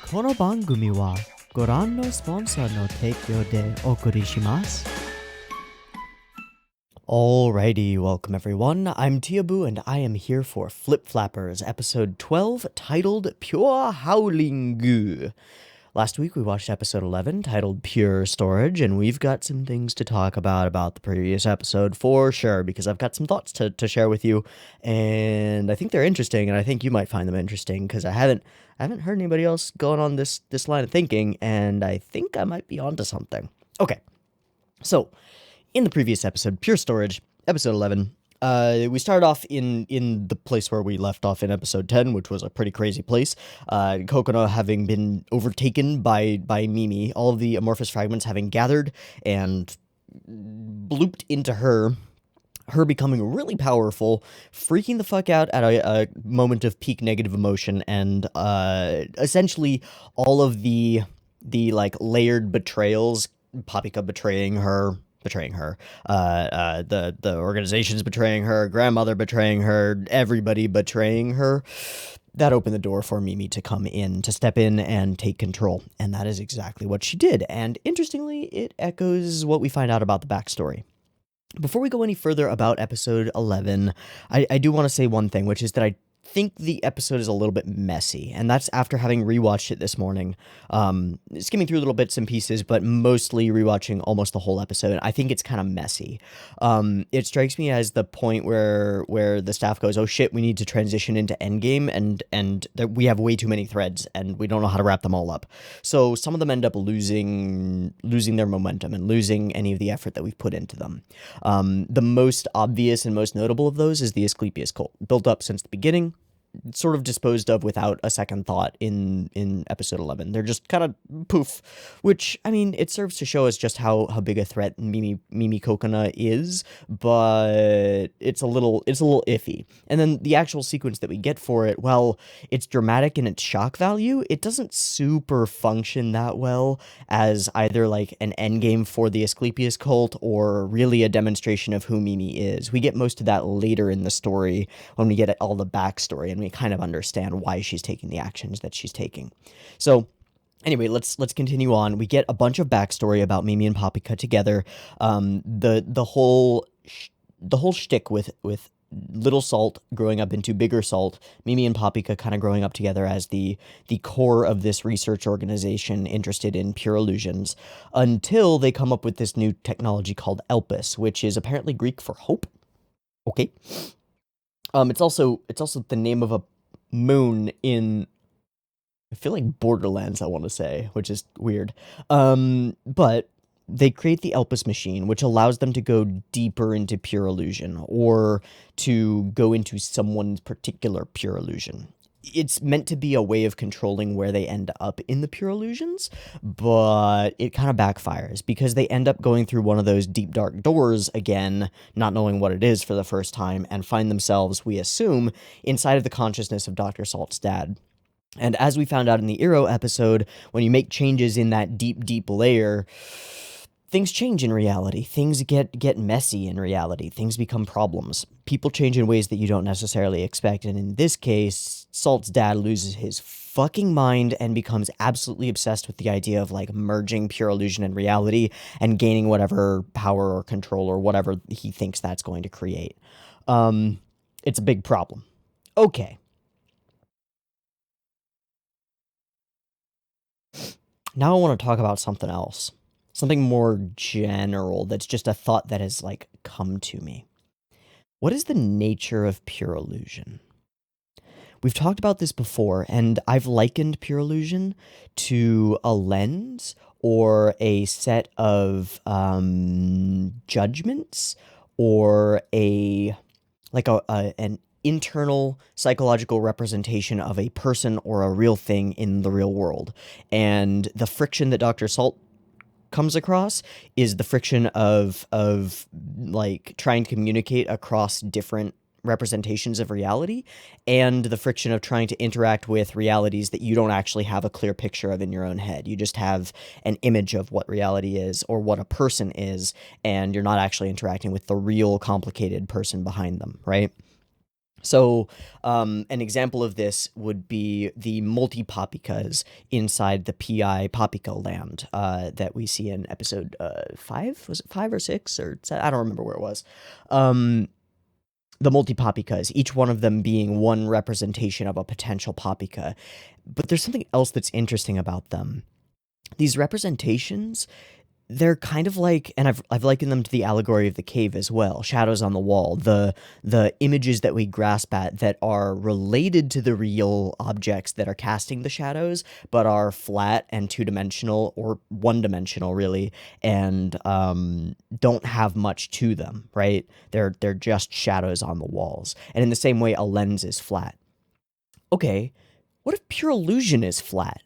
この番組はご覧のスポンサーの提供でお送りします。Alrighty, welcome everyone. I'm Teeaboo and I am here for Flip Flappers, episode 12, titled Pure Howling. Last week we watched episode 11, titled Pure Storage, and we've got some things to talk about the previous episode for sure, because I've got some thoughts to share with you, and I think they're interesting, and I think you might find them interesting, because I haven't heard anybody else going on this line of thinking, and I think I might be onto something. Okay, so in the previous episode, Pure Storage, episode 11, we started off in the place where we left off in episode 10, which was a pretty crazy place. Kokona having been overtaken by Mimi, all of the amorphous fragments having gathered and blooped into her becoming really powerful, freaking the fuck out at a moment of peak negative emotion, and essentially all of the like layered betrayals, Papika betraying her, the organization's betraying her, grandmother betraying her, everybody betraying her. That opened the door for Mimi to come in, to step in and take control, and that is exactly what she did, and interestingly, it echoes what we find out about the backstory. Before we go any further about episode 11, I do want to say one thing, which is that I think the episode is a little bit messy, and that's after having rewatched it this morning, skimming through little bits and pieces, but mostly rewatching almost the whole episode. I think it's kind of messy. It strikes me as the point where the staff goes, oh shit, we need to transition into endgame, and we have way too many threads, and we don't know how to wrap them all up. So some of them end up losing their momentum and losing any of the effort that we've put into them. The most obvious and most notable of those is the Asclepius cult, built up since the beginning, sort of disposed of without a second thought in episode 11. They're just kind of poof, which, I mean, it serves to show us just how big a threat Mimi Kokona is, but it's a little iffy. And then the actual sequence that we get for it, well, it's dramatic in its shock value. It doesn't super function that well as either like an endgame for the Asclepius cult or really a demonstration of who Mimi is. We get most of that later in the story when we get all the backstory and we kind of understand why she's taking the actions that she's taking. So anyway, let's continue on. We get a bunch of backstory about Mimi and Papika together. The whole shtick with Little Salt growing up into Bigger Salt, Mimi and Papika kind of growing up together as the core of this research organization interested in pure illusions, until they come up with this new technology called Elpis, which is apparently Greek for hope. Okay. It's also the name of a moon in, I feel like Borderlands, I want to say, which is weird. But they create the Elpis machine, which allows them to go deeper into pure illusion, or to go into someone's particular pure illusion. It's meant to be a way of controlling where they end up in the pure illusions, but it kind of backfires because they end up going through one of those deep dark doors again, not knowing what it is for the first time, and find themselves, we assume, inside of the consciousness of Dr. Salt's dad. And as we found out in the Eero episode, when you make changes in that deep layer, things change in reality. Things get messy in reality. Things become problems. People change in ways that you don't necessarily expect, and in this case, Salt's dad loses his fucking mind and becomes absolutely obsessed with the idea of like merging pure illusion and reality and gaining whatever power or control or whatever he thinks that's going to create. It's a big problem. Okay. Now I want to talk about something else. Something more general that's just a thought that has, like, come to me. What is the nature of pure illusion? We've talked about this before, and I've likened pure illusion to a lens or a set of judgments or an internal psychological representation of a person or a real thing in the real world. And the friction that Dr. Salt comes across is the friction of like trying to communicate across different representations of reality, and the friction of trying to interact with realities that you don't actually have a clear picture of in your own head. You just have an image of what reality is or what a person is, and you're not actually interacting with the real complicated person behind them, right? So, an example of this would be the multi-papikas inside the PI Papika land that we see in episode 5. Was it 5 or 6? I don't remember where it was. Um, the multi-papikas, each one of them being one representation of a potential papika. But there's something else that's interesting about them. These representations, they're kind of like, and I've likened them to the allegory of the cave as well. Shadows on the wall, the images that we grasp at that are related to the real objects that are casting the shadows, but are flat and two-dimensional or one-dimensional really, and don't have much to them. Right? They're just shadows on the walls. And in the same way, a lens is flat. Okay, what if pure illusion is flat?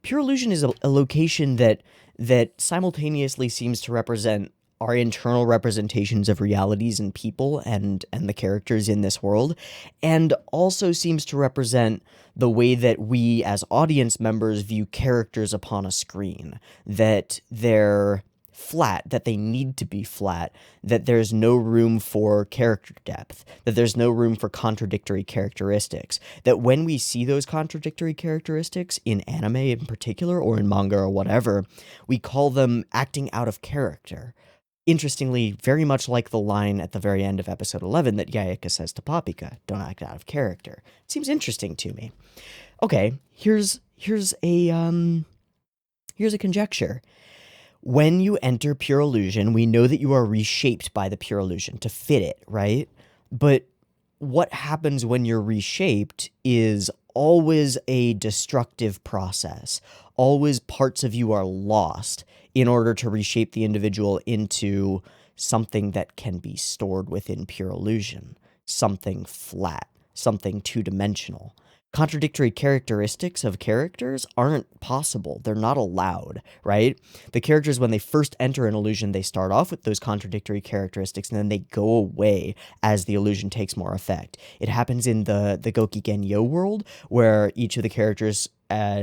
Pure illusion is a location that simultaneously seems to represent our internal representations of realities and people and the characters in this world, and also seems to represent the way that we as audience members view characters upon a screen, that they're flat, that they need to be flat, that there's no room for character depth, that there's no room for contradictory characteristics, that when we see those contradictory characteristics in anime in particular, or in manga or whatever, we call them acting out of character. Interestingly, very much like the line at the very end of episode 11 that Yayaka says to Papika, "Don't act out of character." It seems interesting to me. Okay, here's a conjecture. When you enter pure illusion, we know that you are reshaped by the pure illusion to fit it, right? But what happens when you're reshaped is always a destructive process. Always parts of you are lost in order to reshape the individual into something that can be stored within pure illusion, something flat, something two-dimensional. Contradictory characteristics of characters aren't possible. They're not allowed, right? The characters, when they first enter an illusion, they start off with those contradictory characteristics, and then they go away as the illusion takes more effect. It happens in the Gokigen Yo world, where each of the characters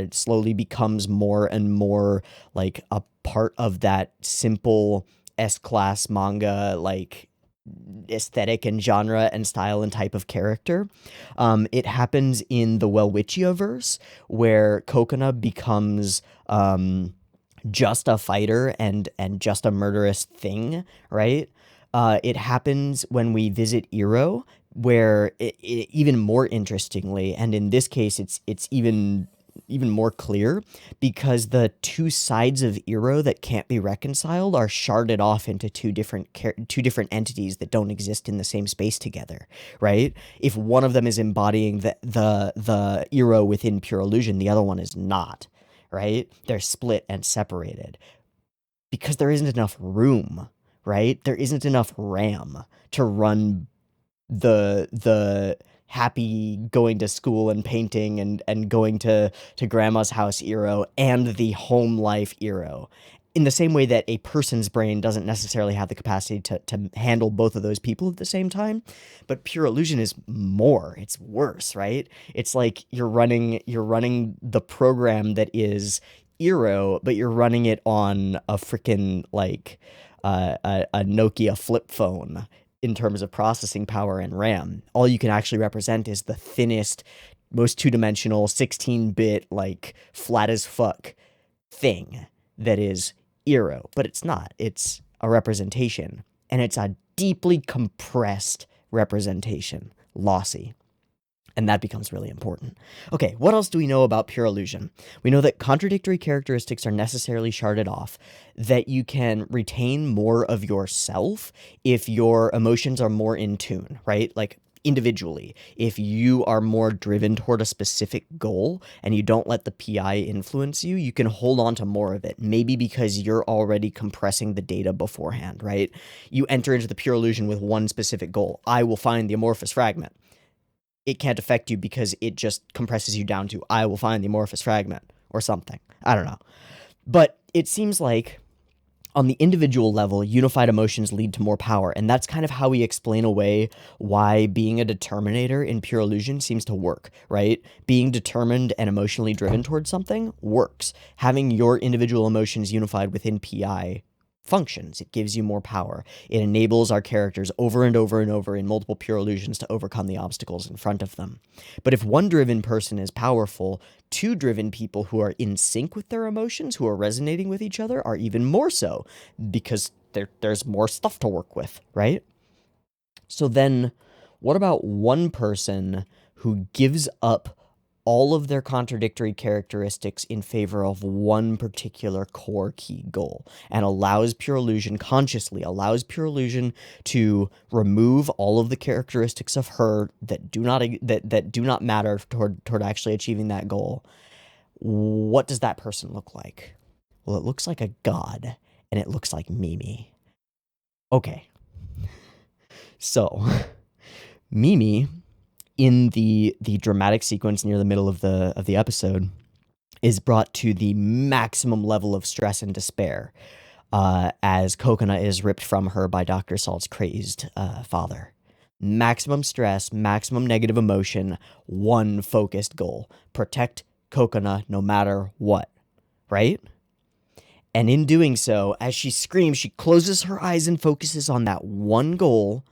slowly becomes more and more like a part of that simple S-class manga, like, aesthetic and genre and style and type of character. It happens in the Welwitchia verse, where Kokona becomes just a fighter and just a murderous thing, right? It happens when we visit Iro, where even more interestingly, and in this case, it's even more clear, because the two sides of Iro that can't be reconciled are sharded off into two different entities that don't exist in the same space together, right? If one of them is embodying the Iro within pure illusion, the other one is not, right? They're split and separated because there isn't enough room, right? There isn't enough RAM to run the happy going to school and painting and going to grandma's house Iro and the home life Iro. In the same way that a person's brain doesn't necessarily have the capacity to handle both of those people at the same time, but pure illusion is more. It's worse, right? It's like you're running the program that is Iro, but you're running it on a freaking like a Nokia flip phone in terms of processing power and RAM. All you can actually represent is the thinnest, most two-dimensional, 16-bit, like, flat as fuck thing that is Iro. But it's not. It's a representation. And it's a deeply compressed representation. Lossy. And that becomes really important. Okay, what else do we know about pure illusion? We know that contradictory characteristics are necessarily sharded off, that you can retain more of yourself if your emotions are more in tune, right? Like, individually, if you are more driven toward a specific goal and you don't let the PI influence you, you can hold on to more of it. Maybe because you're already compressing the data beforehand, right? You enter into the pure illusion with one specific goal. I will find the amorphous fragment. It can't affect you because it just compresses you down to, I will find the amorphous fragment or something. I don't know. But it seems like on the individual level, unified emotions lead to more power. And that's kind of how we explain away why being a determinator in pure illusion seems to work, right? Being determined and emotionally driven towards something works. Having your individual emotions unified within PI functions. It gives you more power. It enables our characters over and over and over in multiple pure illusions to overcome the obstacles in front of them. But if one driven person is powerful, two driven people who are in sync with their emotions, who are resonating with each other, are even more so, because there's more stuff to work with, right? So then, what about one person who gives up all of their contradictory characteristics in favor of one particular core key goal, and allows pure illusion, consciously allows pure illusion to remove all of the characteristics of her that do not matter toward actually achieving that goal? What does that person look like? Well, it looks like a god, and it looks like Mimi. Okay. So, Mimi, in the dramatic sequence near the middle of the episode, is brought to the maximum level of stress and despair as Kokona is ripped from her by Dr. Salt's crazed father. Maximum stress, maximum negative emotion, one focused goal: protect Kokona no matter what, right? And in doing so, as she screams, she closes her eyes and focuses on that one goal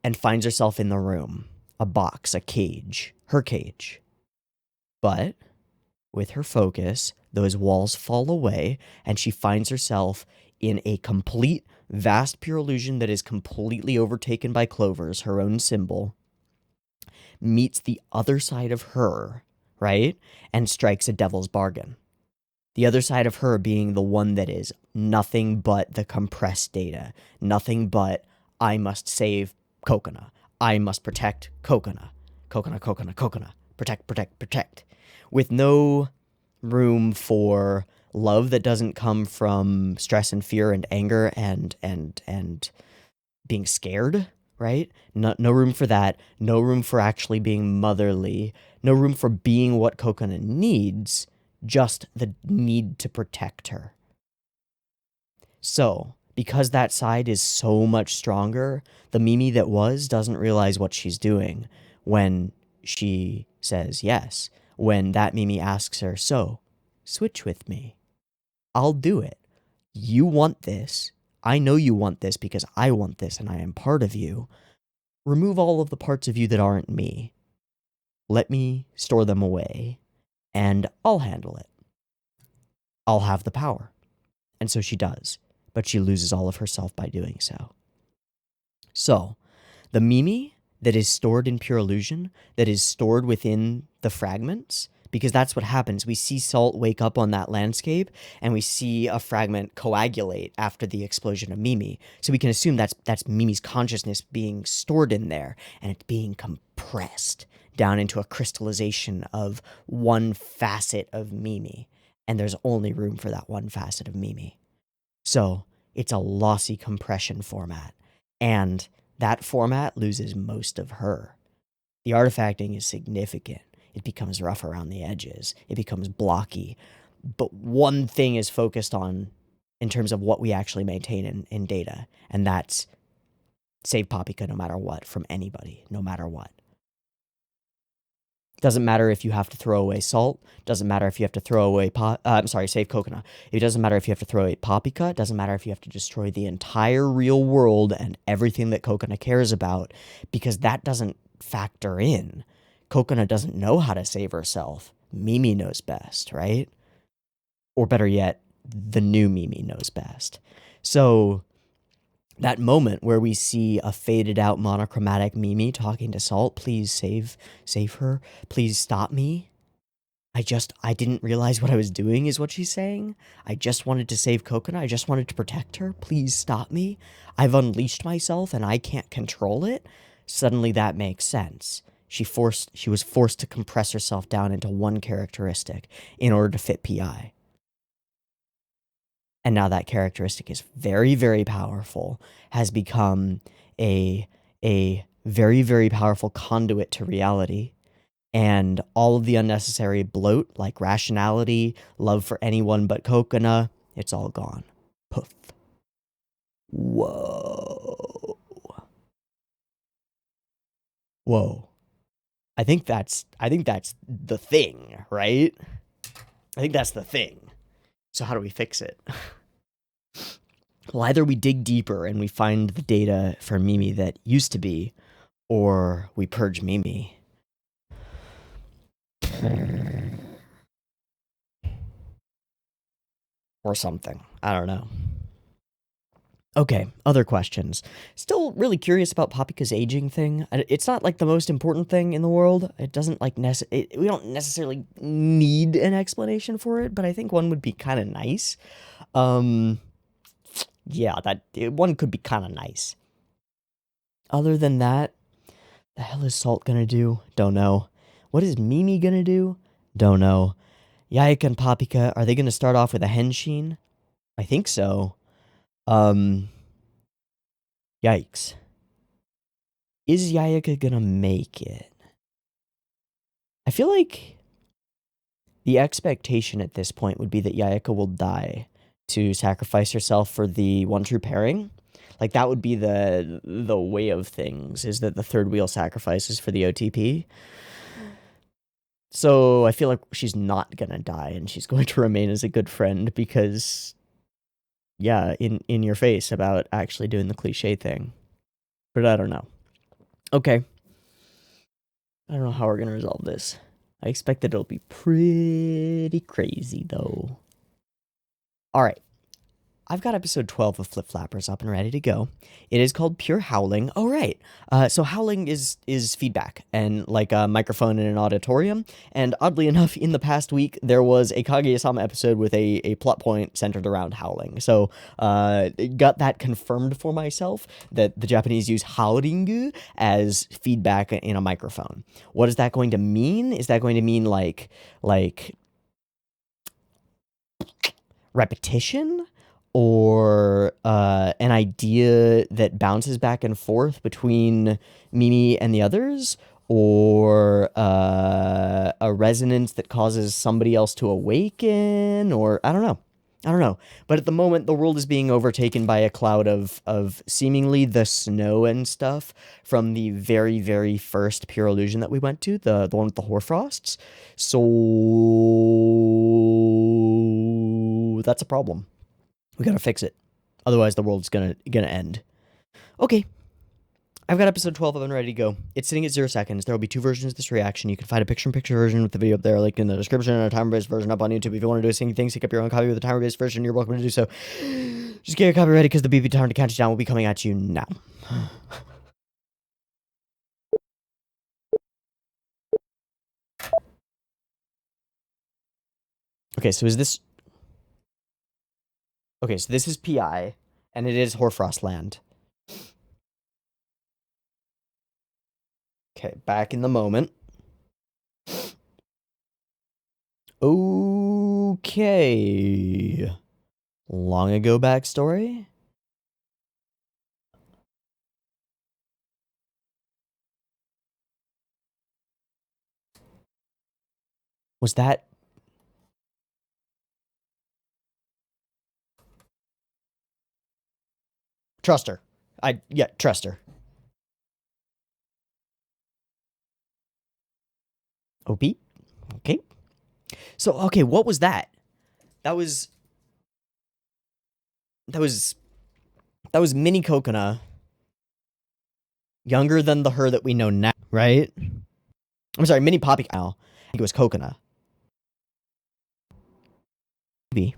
and finds herself in the room. A box, a cage, her cage. But with her focus, those walls fall away, and she finds herself in a complete, vast pure illusion that is completely overtaken by Clovers, her own symbol, meets the other side of her, right? And strikes a devil's bargain. The other side of her being the one that is nothing but the compressed data, nothing but I must save Kokona. I must protect Kokona. Kokona. Protect. With no room for love that doesn't come from stress and fear and anger and being scared, right? No room for that. No room for actually being motherly. No room for being what Kokona needs. Just the need to protect her. So, because that side is so much stronger, the Mimi that was doesn't realize what she's doing when she says yes. When that Mimi asks her, so, switch with me. I'll do it. You want this. I know you want this because I want this and I am part of you. Remove all of the parts of you that aren't me. Let me store them away and I'll handle it. I'll have the power. And so she does. But she loses all of herself by doing so. So, the Mimi that is stored in pure illusion, that is stored within the fragments, because that's what happens. We see Salt wake up on that landscape, and we see a fragment coagulate after the explosion of Mimi. So we can assume that's Mimi's consciousness being stored in there, and it's being compressed down into a crystallization of one facet of Mimi. And there's only room for that one facet of Mimi. So it's a lossy compression format, and that format loses most of her. The artifacting is significant. It becomes rough around the edges. It becomes blocky. But one thing is focused on in terms of what we actually maintain in data, and that's save Papika no matter what from anybody, no matter what. Doesn't matter if you have to throw away Salt. Doesn't matter if you have to throw away save Kokona. It doesn't matter if you have to throw away Papika. It doesn't matter if you have to destroy the entire real world and everything that Kokona cares about, because that doesn't factor in. Kokona doesn't know how to save herself. Mimi knows best, right? Or better yet, the new Mimi knows best. So that moment where we see a faded out monochromatic Mimi talking to Salt, please save her, please stop me. I didn't realize what I was doing is what she's saying. I just wanted to save Kokona. I just wanted to protect her. Please stop me. I've unleashed myself and I can't control it. Suddenly that makes sense. She was forced to compress herself down into one characteristic in order to fit PI. And now that characteristic is very, very powerful, has become a very, very powerful conduit to reality. And all of the unnecessary bloat, like rationality, love for anyone but Kokona, it's all gone. Poof. Whoa. I think that's the thing, right? I think that's the thing. So how do we fix it? Well, either we dig deeper and we find the data for Mimi that used to be, or we purge Mimi. Or something. I don't know. Okay, other questions. Still really curious about Papika's aging thing. It's not like the most important thing in the world. It doesn't like we don't necessarily need an explanation for it, but I think one would be kind of nice. Yeah, one could be kind of nice. Other than that, the hell is Salt gonna do? Don't know. What is Mimi gonna do? Don't know. Yayaka and Papika, are they gonna start off with a henshin? I think so. Yikes. Is Yayaka gonna make it? I feel like the expectation at this point would be that Yayaka will die to sacrifice herself for the one true pairing. Like, that would be the way of things, is that the third wheel sacrifices for the OTP. So I feel like she's not gonna die, and she's going to remain as a good friend because, yeah, in your face about actually doing the cliche thing. But I don't know. Okay. I don't know how we're gonna resolve this. I expect that it'll be pretty crazy, though. All right. I've got episode 12 of Flip Flappers up and ready to go. It is called Pure Howling. Oh, right. So howling is feedback and like a microphone in an auditorium. And oddly enough, in the past week, there was a Kaguya-sama episode with a plot point centered around howling. So got that confirmed for myself that the Japanese use howling as feedback in a microphone. What is that going to mean? Is that going to mean like repetition? Or an idea that bounces back and forth between Mimi and the others, or a resonance that causes somebody else to awaken, or I don't know. But at the moment, the world is being overtaken by a cloud of seemingly the snow and stuff from the very, very first Pure Illusion that we went to, the one with the hoarfrosts. So that's a problem. We gotta fix it. Otherwise, the world's gonna end. Okay. I've got episode 12 up and ready to go. It's sitting at 0 seconds. There will be 2 versions of this reaction. You can find a picture-in-picture version with the video up there, linked in the description, and a timer-based version up on YouTube. If you want to do a singing thing, sync up your own copy with a timer-based version, you're welcome to do so. Just get your copy ready, because the BB timer to count you down will be coming at you now. Okay, so is this... Okay, so this is PI, and it is Hoarfrost Land. Okay, back in the moment. Okay. Long ago backstory? Was that... Trust her. Trust her. OP? Okay. So, okay, what was that? That was Mini Kokona, younger than the her that we know now, right? I'm sorry, Mini Poppy now. I think it was Kokona. Maybe.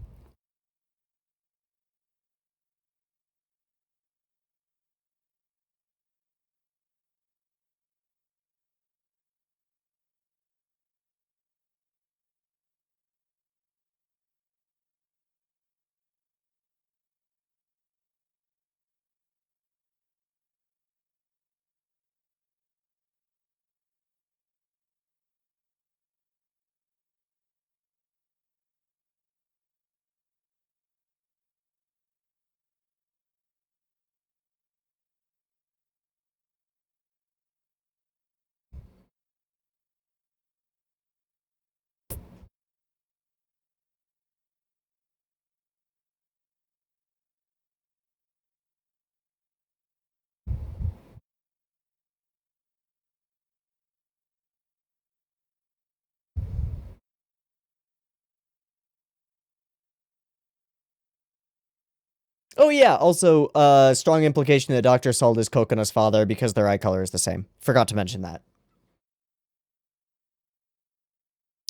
Oh yeah, also, strong implication that Dr. Salt is Kokona's father because their eye color is the same. Forgot to mention that.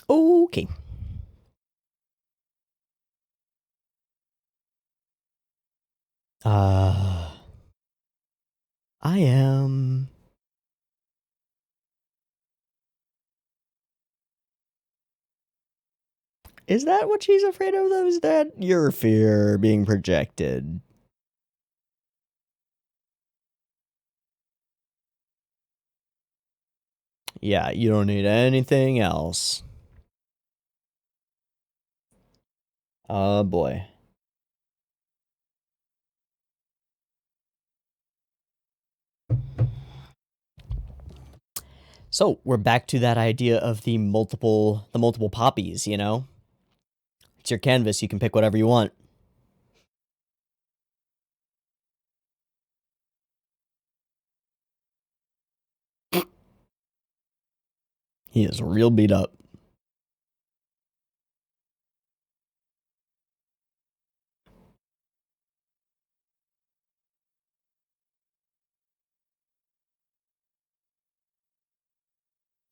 Okay. I am... Is that what she's afraid of, though? Is that your fear being projected? Yeah, you don't need anything else. Oh, boy. So, we're back to that idea of the multiple poppies, you know? It's your canvas, you can pick whatever you want. He is real beat up.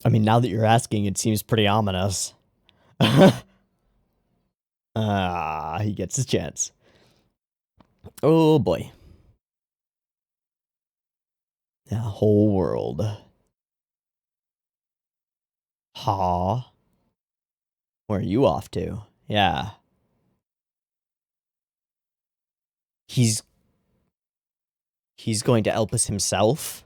I mean, now that you're asking, it seems pretty ominous. He gets his chance. Oh boy. The whole world. Ha. Where are you off to? Yeah. He's going to help us himself?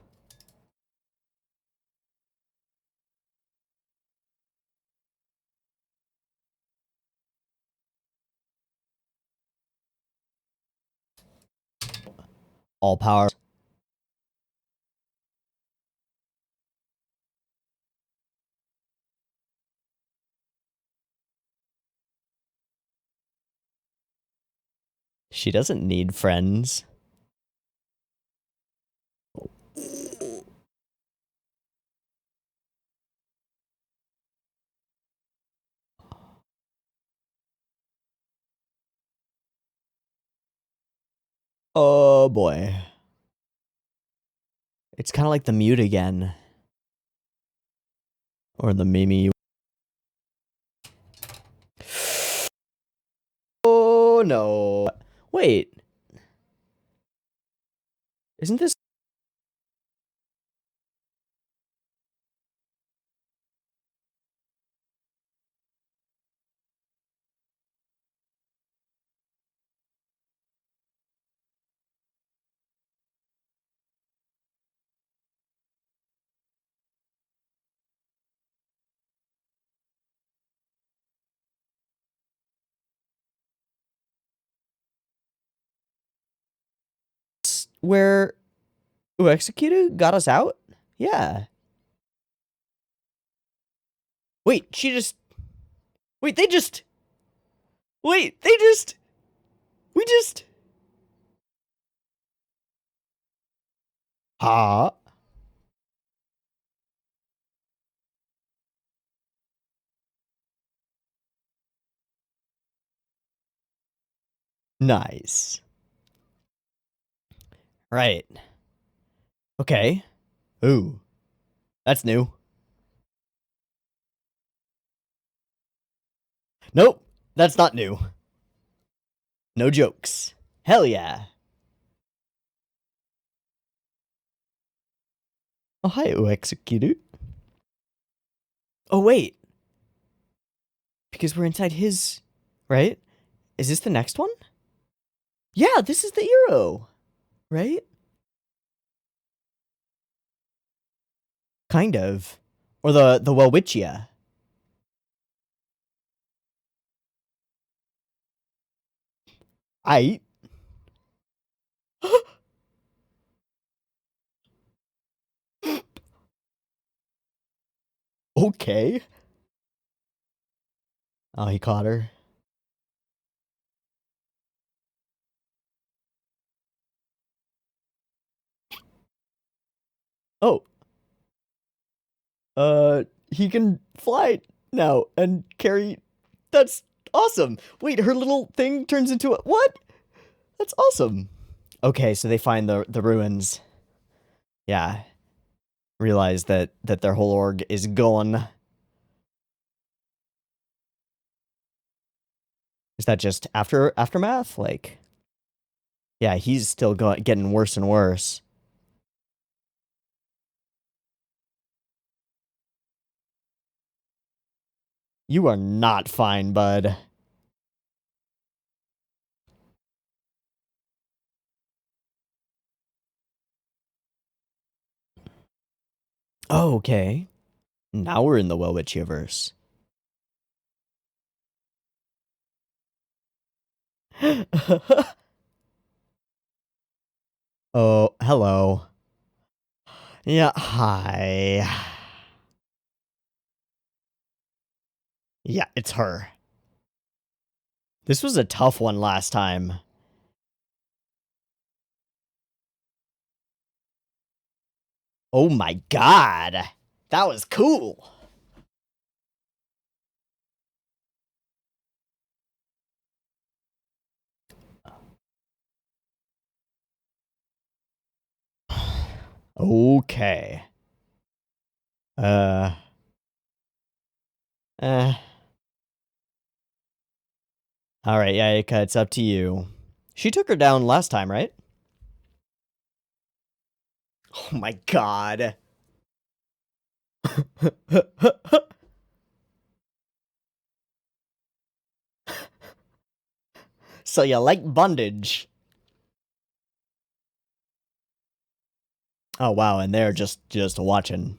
All power. She doesn't need friends. Oh boy. It's kind of like the mute again. Or the Mimi. Oh no. Wait. Isn't this where Uexecuted got us out? Yeah. Wait, she just... Wait, they just... Wait, they just... We just... Ha. Nice. Right. Okay. Ooh. That's new. Nope. That's not new. No jokes. Hell yeah. Oh, hi, Uexecuted. Oh, wait. Because we're inside his... Right? Is this the next one? Yeah, this is the Eero. Right? Kind of. Or the Welwitchia. I... Okay. Oh, he caught her. Oh. He can fly now and carry... That's awesome. Wait, her little thing turns into a... What? That's awesome. Okay, so they find the ruins. Yeah. Realize that their whole org is gone. Is that just aftermath? Like, yeah, he's still getting worse and worse. You are not fine, bud. Oh, okay. Now we're in the Witchiverse. Oh, hello. Yeah, hi. Yeah, it's her. This was a tough one last time. Oh my god. That was cool. Okay. Uh. Eh. Alright, Yayika, it's up to you. She took her down last time, right? Oh my god. So you like bondage. Oh wow, and they're just watching.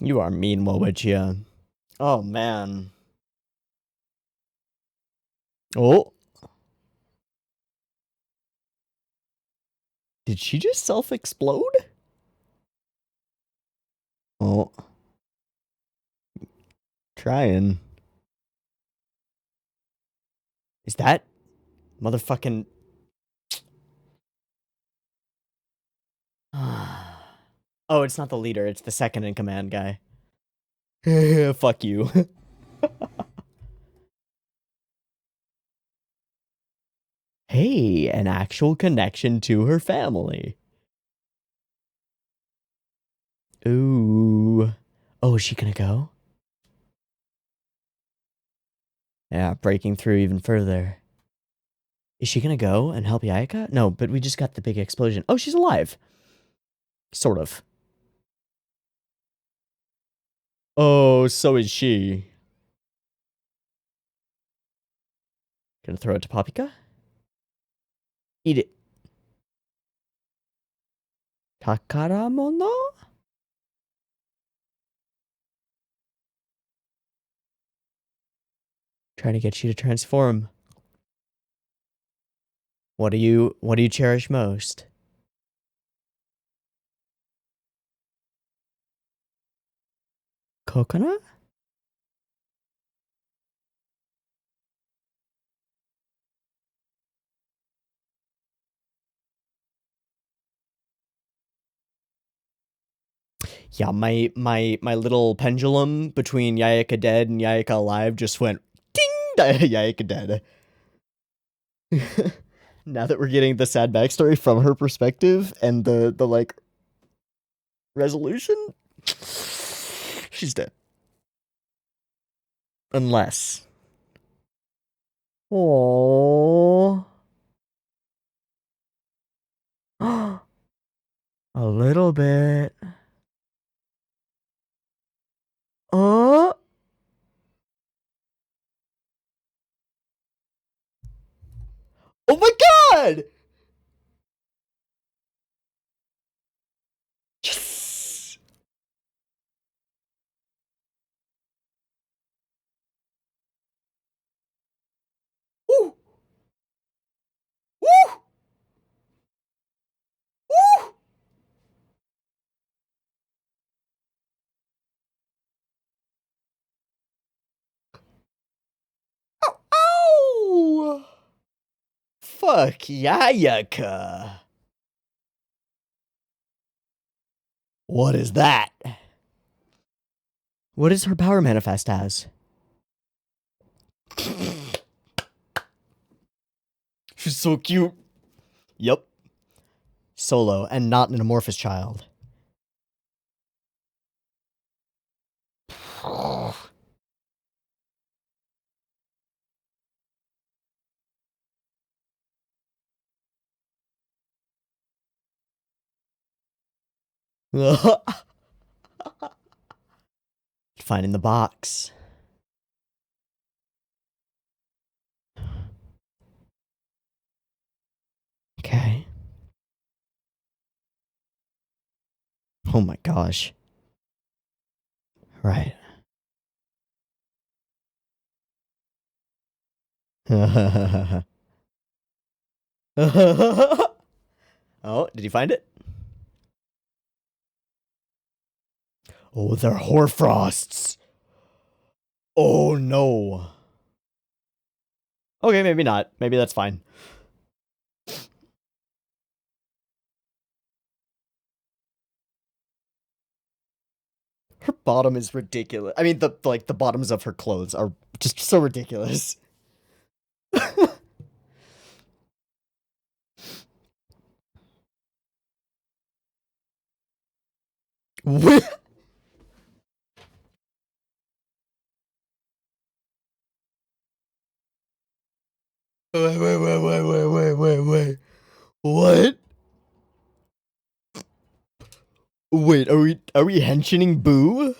You are mean, Wowitchia. Oh man. Oh. Did she just self-explode? Oh. Trying. Is that motherfucking... Oh, it's not the leader, it's the second in command guy. Fuck you. Hey, an actual connection to her family. Ooh. Oh, is she gonna go? Yeah, breaking through even further. Is she gonna go and help Yayika? No, but we just got the big explosion. Oh, she's alive. Sort of. Oh, so is she. Gonna throw it to Papika? Eat it. Takaramono? Trying to get you to transform. What do you cherish most? Coconut? Yeah, my little pendulum between Yayika dead and Yayika alive just went ding. Yayika dead. Now that we're getting the sad backstory from her perspective and the like resolution, she's dead. Unless. Oh. A little bit. Oh. Oh my god! Yes! Woo! Woo! Woo! Ow! fuck, Yayaka? What is that? What does her power manifest as? She's so cute. Yep. Solo, and not an amorphous child. Finding the box. Okay. Oh my gosh. Right. Oh, did you find it? Oh, they're hoarfrosts. Oh no. Okay, maybe not. Maybe that's fine. Her bottom is ridiculous. I mean, the bottoms of her clothes are just so ridiculous. Wait, wait. What? Wait, are we henching Boo?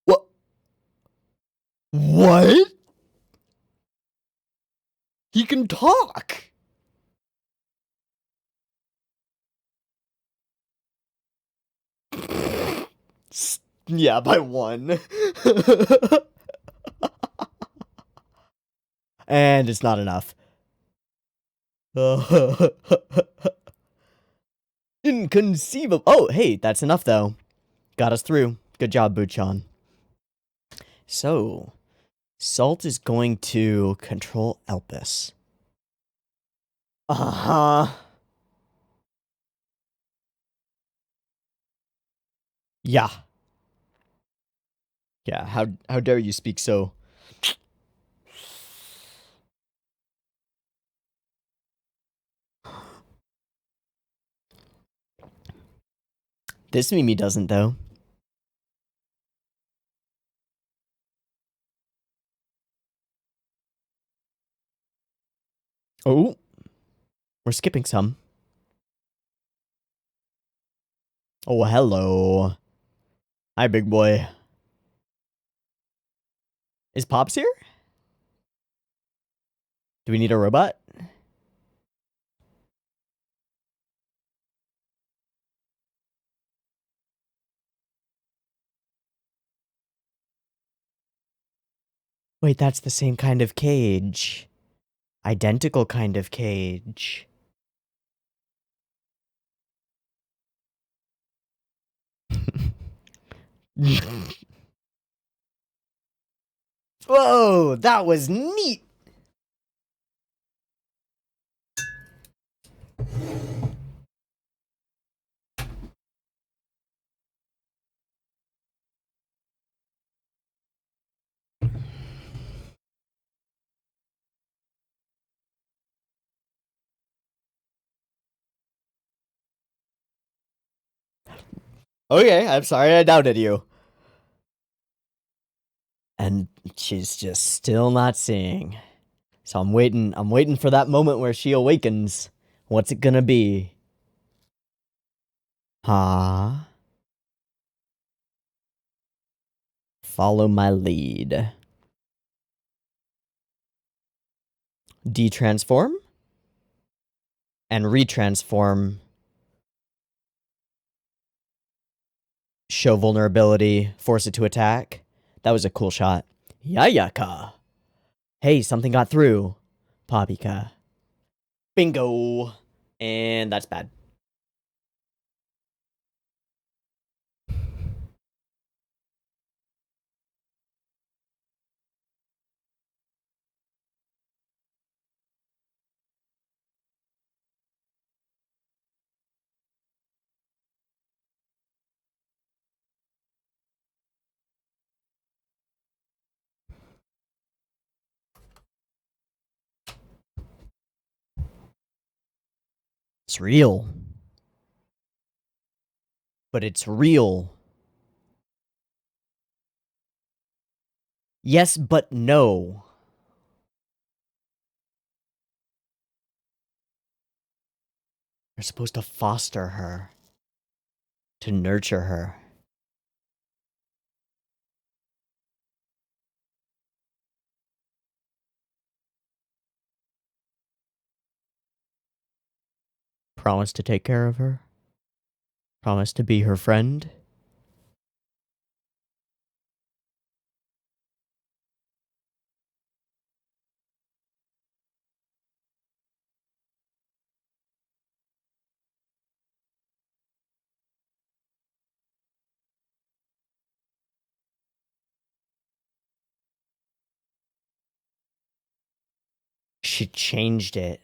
What? What? He can talk. Yeah, by one. And it's not enough. Inconceivable. Oh, hey, that's enough though. Got us through. Good job, Buchan. So, Salt is going to control Elpis. Uh-huh. Yeah. Yeah, how dare you speak so? This Mimi doesn't, though. Oh. We're skipping some. Oh, hello. Hi, big boy. Is Pops here? Do we need a robot? Wait, that's the same kind of cage. Identical kind of cage. Whoa, that was neat. Okay, I'm sorry I doubted you. And she's just still not seeing. So I'm waiting for that moment where she awakens. What's it gonna be? Huh? Follow my lead. Detransform? And retransform. Show vulnerability, force it to attack. That was a cool shot. Yayaka. Hey, something got through. Papika. Bingo. And that's bad. It's real. But it's real. Yes, but no. You're supposed to foster her. To nurture her. Promise to take care of her. Promise to be her friend. She changed it.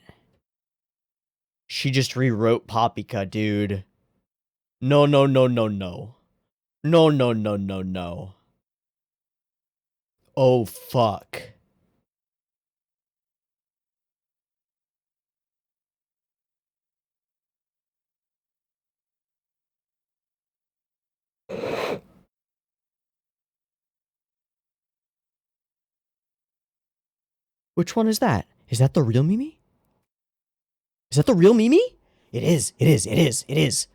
She just rewrote Paprika, dude. No, no, no, no, no. No, no, no, no, no. Oh, fuck. Which one is that? Is that the real Mimi? Is that the real Mimi? It is, it is, it is, it is.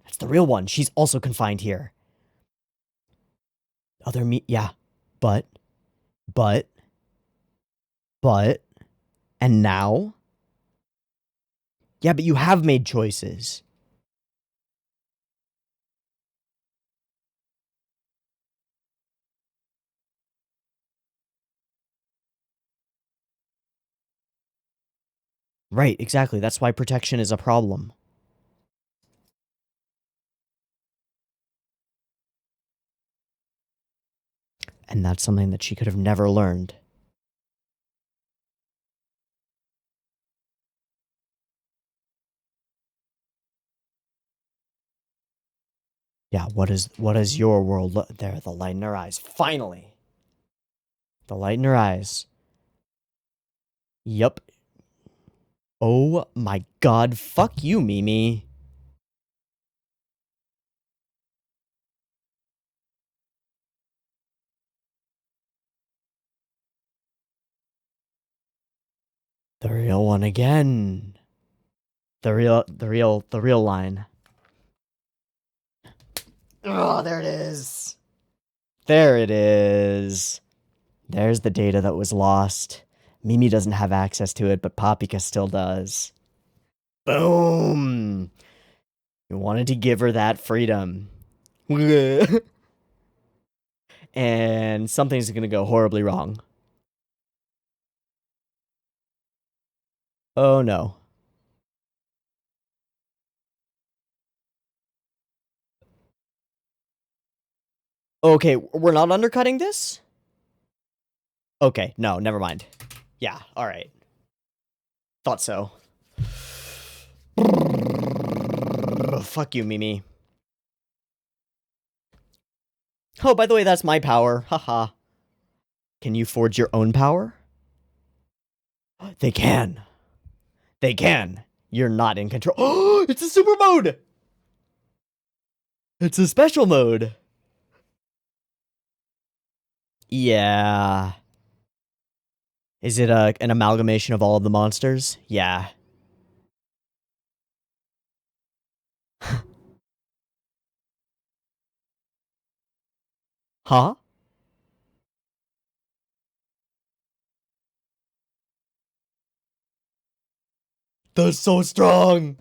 That's the real one. She's also confined here. Other yeah. But, and now? Yeah, but you have made choices. Right, exactly. That's why protection is a problem. And that's something that she could have never learned. Yeah, what is your world there? The light in her eyes. Finally. The light in her eyes. Yup. Oh my god, fuck you, Mimi. The real one again. The real line. Oh, there it is. There it is. There's the data that was lost. Mimi doesn't have access to it, but Paprika still does. Boom! You wanted to give her that freedom. And something's gonna go horribly wrong. Oh no. Okay, we're not undercutting this? Okay, no, never mind. Yeah, alright. Thought so. Fuck you, Mimi. Oh, by the way, that's my power. Haha. Can you forge your own power? They can. They can. You're not in control. Oh, it's a super mode! It's a special mode. Yeah. Is it an amalgamation of all of the monsters? Yeah. Huh? That's so strong!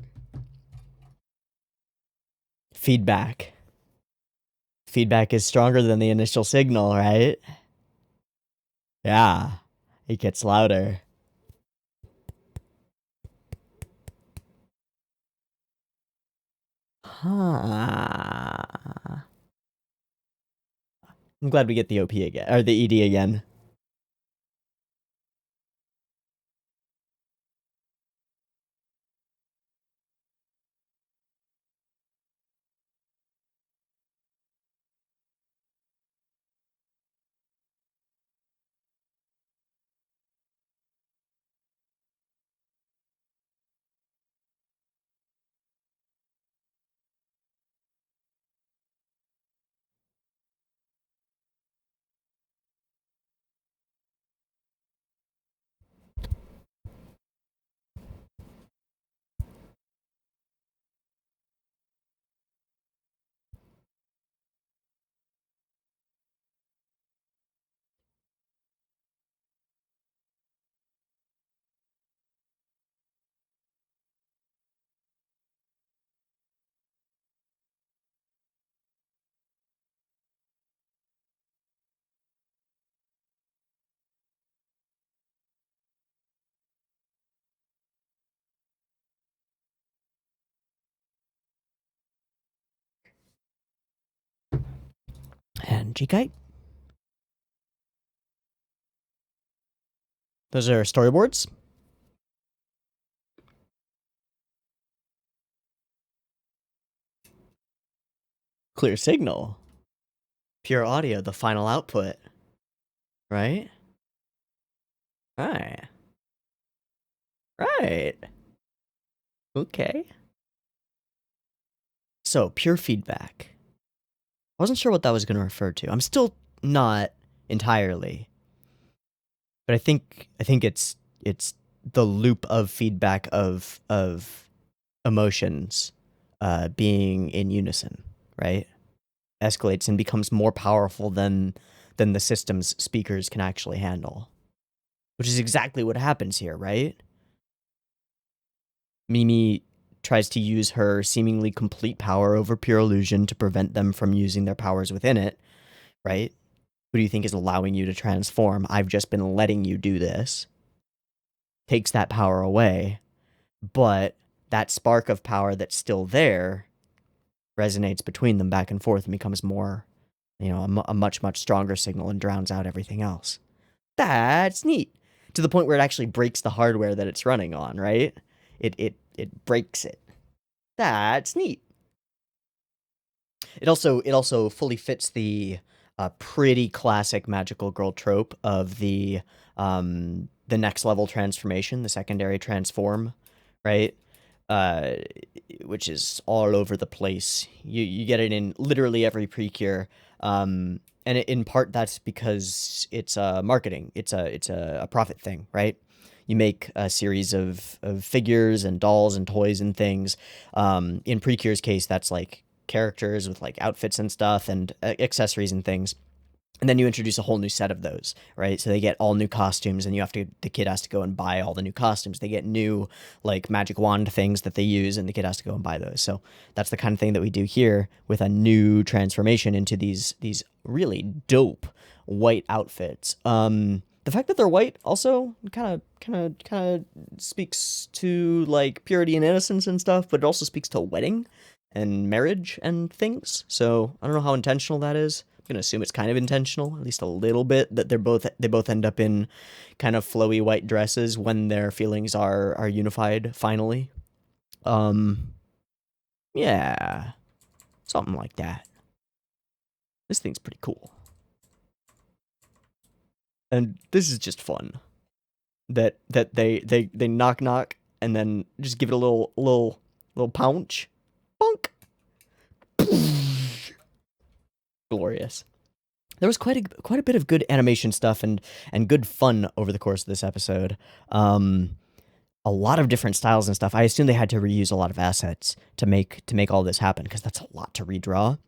Feedback. Feedback is stronger than the initial signal, right? Yeah. It gets louder. I'm glad we get the OP again, or the ED again. And G-Kite. Those are storyboards. Clear signal. Pure audio, the final output. Right? Right. Right. Okay. So, pure feedback. I wasn't sure what that was going to refer to. I'm still not entirely. But I think it's the loop of feedback of emotions being in unison, right? Escalates and becomes more powerful than the system's speakers can actually handle. Which is exactly what happens here, right? Mimi tries to use her seemingly complete power over pure illusion to prevent them from using their powers within it, right? Who do you think is allowing you to transform? I've just been letting you do this. Takes that power away, but that spark of power that's still there resonates between them back and forth and becomes more, a much, much stronger signal and drowns out everything else. That's neat. To the point where it actually breaks the hardware that it's running on, right? It breaks it. That's neat. It also fully fits the pretty classic magical girl trope of the next level transformation, the secondary transform, right? Uh, which is all over the place. You get it in literally every precure, and in part that's because it's marketing. It's a profit thing, right? You make a series of figures and dolls and toys and things. In Precure's case, that's like characters with like outfits and stuff and accessories and things. And then you introduce a whole new set of those, right? So they get all new costumes, and the kid has to go and buy all the new costumes. They get new like magic wand things that they use, and the kid has to go and buy those. So that's the kind of thing that we do here with a new transformation into these really dope white outfits. The fact that they're white also kind of speaks to like purity and innocence and stuff, but it also speaks to wedding and marriage and things. So I don't know how intentional that is. I'm gonna assume it's kind of intentional, at least a little bit, that they both end up in kind of flowy white dresses when their feelings are unified finally. Yeah, something like that. This thing's pretty cool, and this is just fun. That they knock and then just give it a little pounce, bonk. Glorious. There was quite a bit of good animation stuff and good fun over the course of this episode. A lot of different styles and stuff. I assume they had to reuse a lot of assets to make all this happen, because that's a lot to redraw.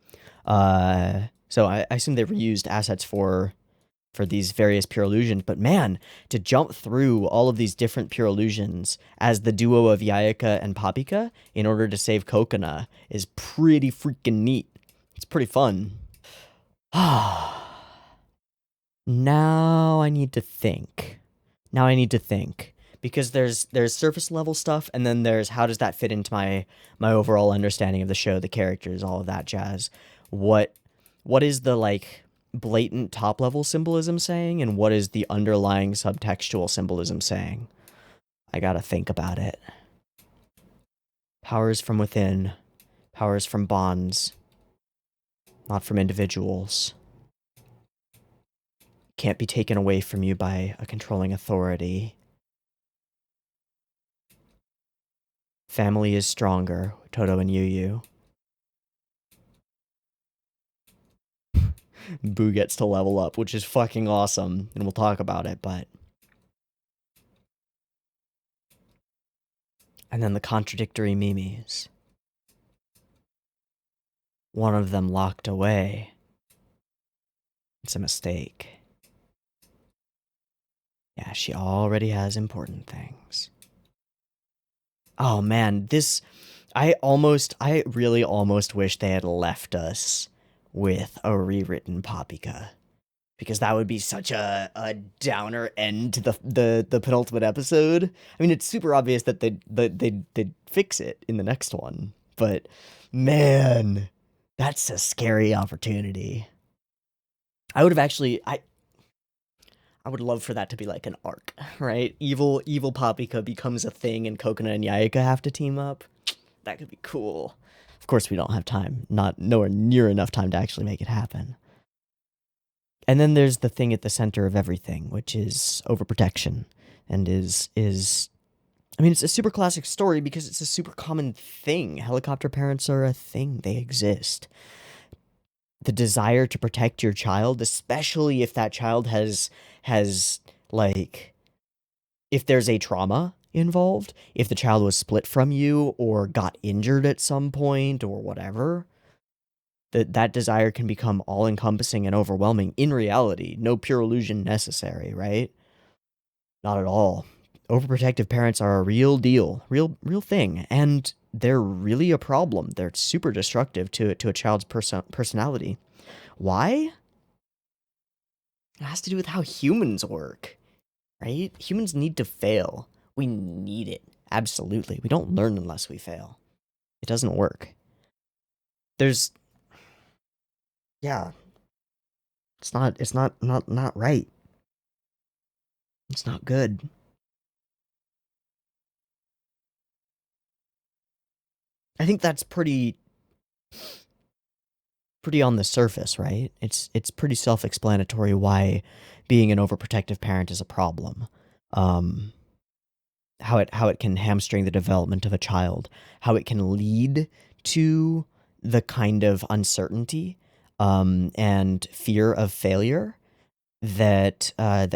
So I assume they reused assets for these various pure illusions. But man, to jump through all of these different pure illusions as the duo of Yayaka and Papika in order to save Kokona is pretty freaking neat. It's pretty fun. Now I need to think. because there's surface level stuff, and then there's how does that fit into my overall understanding of the show, the characters, all of that jazz. What what is the like blatant top level symbolism saying, and what is the underlying subtextual symbolism saying? I gotta think about it. Powers from within, powers from bonds, not from individuals. Can't be taken away from you by a controlling authority. Family is stronger, Toto and Yu. Boo gets to level up, which is fucking awesome, and we'll talk about it, but... And then the contradictory Mimis. One of them locked away. It's a mistake. Yeah, she already has important things. Oh man, this... I really almost wish they had left us with a rewritten Paprika. Because that would be such a downer end to the penultimate episode. I mean, it's super obvious that they'd fix it in the next one. But, man, that's a scary opportunity. I would have actually... I would love for that to be like an arc, right? Evil Paprika becomes a thing and Coconut and Yayaka have to team up. That could be cool. Of course, we don't have time. Nowhere near enough time to actually make it happen. And then there's the thing at the center of everything, which is overprotection. And is I mean, it's a super classic story because it's a super common thing. Helicopter parents are a thing. They exist. The desire to protect your child, especially if that child has like, if there's a trauma involved, if the child was split from you or got injured at some point or whatever, that desire can become all-encompassing and overwhelming in reality. No pure illusion necessary, right? Not at all. Overprotective parents are a real deal, real thing, and they're really a problem. They're super destructive to a child's personality. Why? It has to do with how humans work, right? Humans need to fail. We need it. Absolutely. We don't learn unless we fail. It doesn't work. Yeah. It's not right. It's not good. I think that's pretty on the surface, right? It's pretty self-explanatory why being an overprotective parent is a problem. How it can hamstring the development of a child, how it can lead to the kind of uncertainty and fear of failure that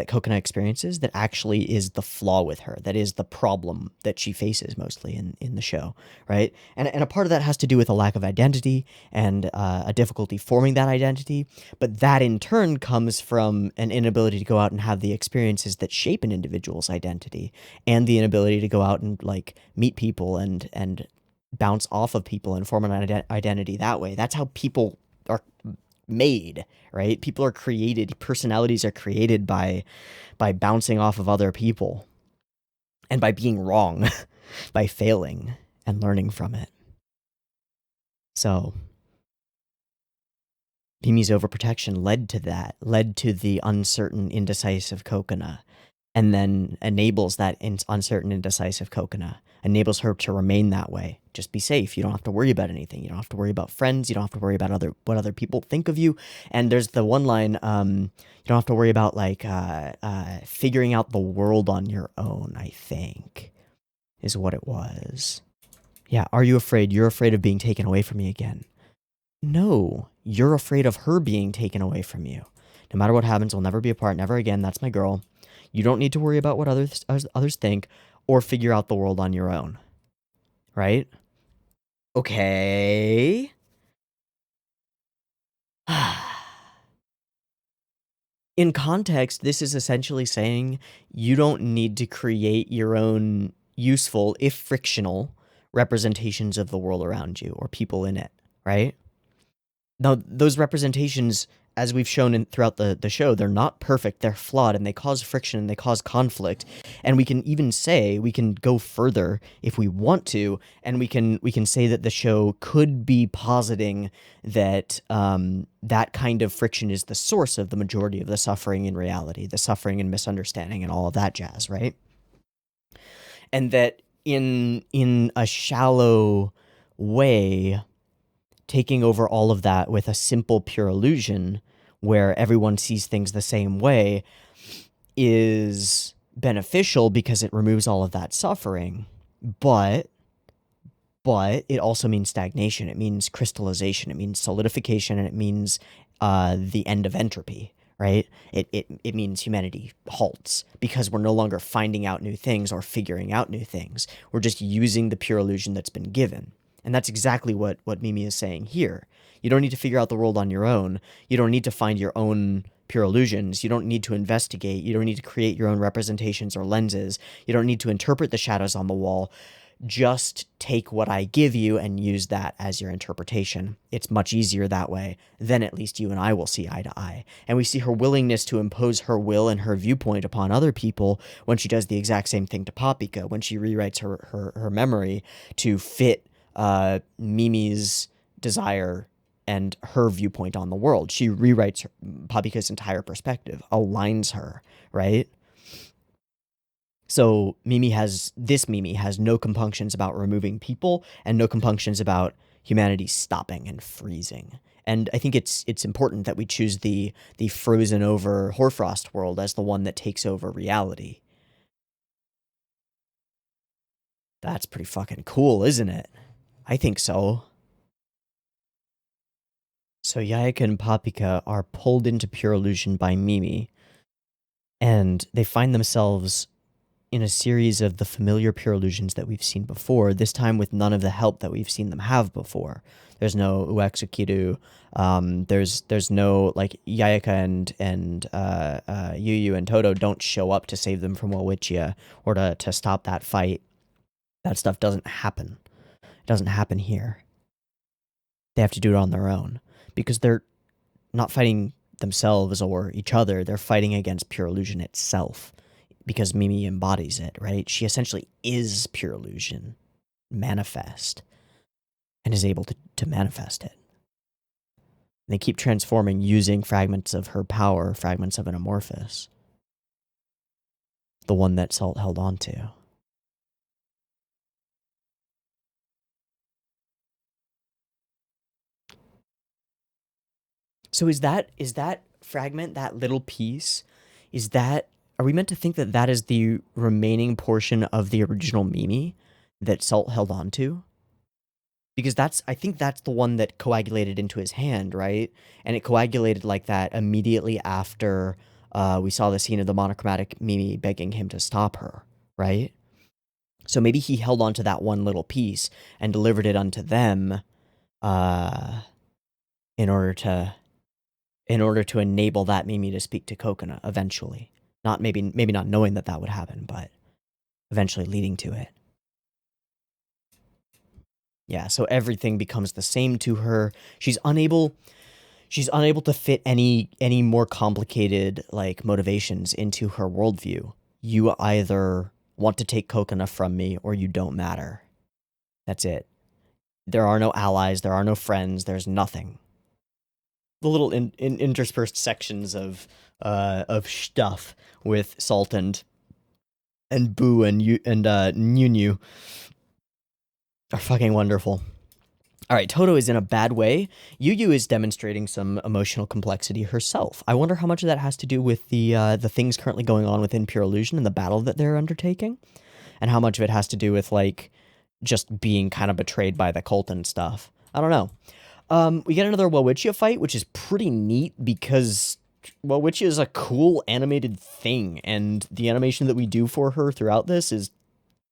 Coconut experiences, that actually is the flaw with her, that is the problem that she faces mostly in the show, right? And a part of that has to do with a lack of identity and a difficulty forming that identity, but that in turn comes from an inability to go out and have the experiences that shape an individual's identity, and the inability to go out and like meet people and bounce off of people and form an identity that way. That's how people are made, right? People are created, personalities are created by bouncing off of other people and by being wrong, by failing and learning from it. So Mimi's overprotection led to that, led to the uncertain, indecisive Coconut, and then enables that uncertain, indecisive Coconut, enables her to remain that way. Just be safe. You don't have to worry about anything. You don't have to worry about friends. You don't have to worry about what other people think of you. And there's the one line, you don't have to worry about like figuring out the world on your own, I think, is what it was. Yeah, are you afraid? You're afraid of being taken away from me again. No, you're afraid of her being taken away from you. No matter what happens, we'll never be apart, never again. That's my girl. You don't need to worry about what others think or figure out the world on your own. Right? Okay. In context, this is essentially saying you don't need to create your own useful, if frictional, representations of the world around you or people in it, right? Now, those representations as we've shown throughout the show, they're not perfect, they're flawed, and they cause friction and they cause conflict. And we can even say, we can go further if we want to, and we can say that the show could be positing that that kind of friction is the source of the majority of the suffering in reality, the suffering and misunderstanding and all of that jazz, right? And that in a shallow way, taking over all of that with a simple, pure illusion where everyone sees things the same way is beneficial because it removes all of that suffering. But it also means stagnation. It means crystallization. It means solidification, and it means the end of entropy, right? It means humanity halts because we're no longer finding out new things or figuring out new things. We're just using the pure illusion that's been given. And that's exactly what Mimi is saying here. You don't need to figure out the world on your own. You don't need to find your own pure illusions. You don't need to investigate. You don't need to create your own representations or lenses. You don't need to interpret the shadows on the wall. Just take what I give you and use that as your interpretation. It's much easier that way. Then at least you and I will see eye to eye. And we see her willingness to impose her will and her viewpoint upon other people when she does the exact same thing to Papika, when she rewrites her memory to fit Mimi's desire and her viewpoint on the world. She rewrites Papika's entire perspective, aligns her, right? So Mimi has no compunctions about removing people and no compunctions about humanity stopping and freezing. And I think it's important that we choose the frozen over Hoarfrost world as the one that takes over reality. That's pretty fucking cool, isn't it? I think so. So Yayaka and Papika are pulled into pure illusion by Mimi, and they find themselves in a series of the familiar pure illusions that we've seen before, this time with none of the help that we've seen them have before. There's no Uexukiru, there's no, like, Yayaka and Yuyu and Todo don't show up to save them from Wawichia or to stop that fight. That stuff doesn't happen. It doesn't happen here. They have to do it on their own, because they're not fighting themselves or each other, they're fighting against pure illusion itself. Because Mimi embodies it, right? She essentially is pure illusion, manifest, and is able to manifest it. And they keep transforming using fragments of her power, fragments of an amorphous. The one that Salt held on to. So is that fragment, that little piece, are we meant to think that that is the remaining portion of the original Mimi that Salt held on to? Because I think that's the one that coagulated into his hand, right? And it coagulated like that immediately after we saw the scene of the monochromatic Mimi begging him to stop her, right? So maybe he held on to that one little piece and delivered it unto them in order to enable that Mimi to speak to Coconut eventually. Not maybe not knowing that would happen, but eventually leading to it. Yeah, so everything becomes the same to her. She's unable to fit any more complicated, like, motivations into her worldview. You either want to take Coconut from me or you don't matter. That's it. There are no allies, there are no friends, there's nothing. The little interspersed sections of stuff with Salt and Boo and Nyunyu are fucking wonderful. All right, Todo is in a bad way. Yuyu is demonstrating some emotional complexity herself. I wonder how much of that has to do with the things currently going on within Pure Illusion and the battle that they're undertaking, and how much of it has to do with, like, just being kind of betrayed by the cult and stuff. I don't know. We get another Wawichia fight, which is pretty neat because Wawichia is a cool animated thing, and the animation that we do for her throughout this is